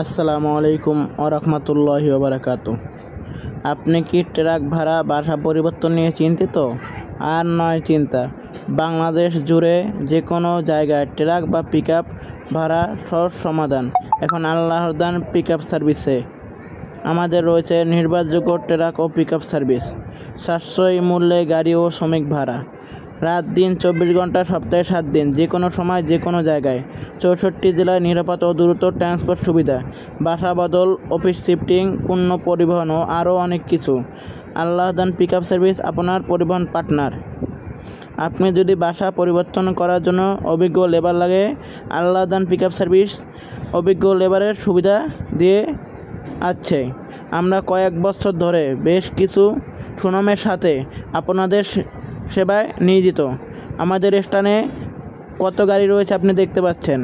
আসসালামু আলাইকুম ওয়া রাহমাতুল্লাহি ওয়া বারাকাতুহু। আপনি কি ট্রাক ভাড়া বাসা পরিবর্তন নিয়ে চিন্তিত? আর নয় চিন্তা, বাংলাদেশ জুড়ে যে কোনো জায়গায় ট্রাক বা পিকআপ ভাড়া সহজ সমাধান এখন আল্লাহর দান পিকআপ সার্ভিসে। আমাদের রয়েছে নির্ভরযোগ্য ট্রাক ও পিকআপ সার্ভিস, সাশ্রয়ী মূল্যে গাড়ি ও শ্রমিক ভাড়া, রাত দিন 24 ঘন্টা, সপ্তাহে 7 দিন, যে কোনো সময় যে কোনো জায়গায়, 64 জেলায় নিরাপদ ও দ্রুত ট্রান্সপোর্ট সুবিধা, বাসা বদল, অফিস শিফটিং, পণ্য পরিবহন ও আরও অনেক কিছু। আল্লাহ দান পিকআপ সার্ভিস আপনার পরিবহন পার্টনার। আপনি যদি বাসা পরিবর্তন করার জন্য অভিজ্ঞ লেবার লাগে, আল্লাহ দান পিকআপ সার্ভিস অভিজ্ঞ লেবারের সুবিধা দিয়ে আছে। আমরা কয়েক বছর ধরে বেশ কিছু সুনামের সাথে আপনাদের সেবায় নিয়োজিত। আমাদের স্থানে কত গাড়ি রয়েছে আপনি দেখতে পাচ্ছেন।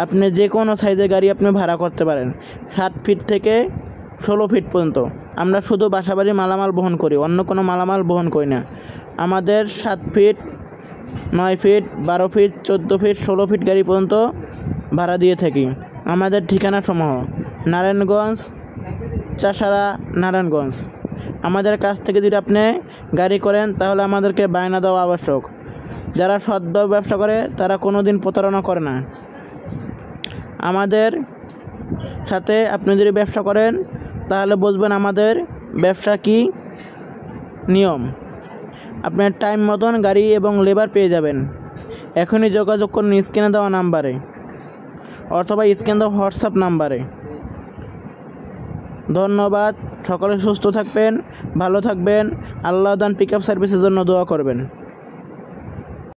আপনি যে কোনো সাইজের গাড়ি আপনি ভাড়া করতে পারেন, 7 ফিট থেকে 16 ফিট পর্যন্ত। আমরা শুধু বাসাবাড়ির মালামাল বহন করি, অন্য কোনো মালামাল বহন করি না। আমাদের 7 feet, 9 feet, 12 feet, 14 feet, 16 feet গাড়ি পর্যন্ত ভাড়া দিয়ে থাকি। আমাদের ঠিকানা সমূহ: নারায়ণগঞ্জ, চাষারা, নারায়ণগঞ্জ। আমাদের কাছ থেকে যদি আপনি গাড়ি করেন তাহলে আমাদেরকে বায়না দেওয়া আবশ্যক। যারা সৎভাবে ব্যবসা করে তারা কোনো দিন প্রতারণা করে না। আমাদের সাথে আপনি যদি ব্যবসা করেন তাহলে বুঝবেন আমাদের ব্যবসা কি নিয়ম। আপনার টাইম মতন গাড়ি এবং লেবার পেয়ে যাবেন। এখনই যোগাযোগ করুন স্ক্রিনে দেওয়া নাম্বারে অথবা স্ক্রিনে দেওয়া হোয়াটসঅ্যাপ নাম্বারে। ধন্যবাদ। সকলে সুস্থ থাকবেন, ভালো থাকবেন। আল্লাহ দান পিকআপ সার্ভিসের জন্য দোয়া করবেন।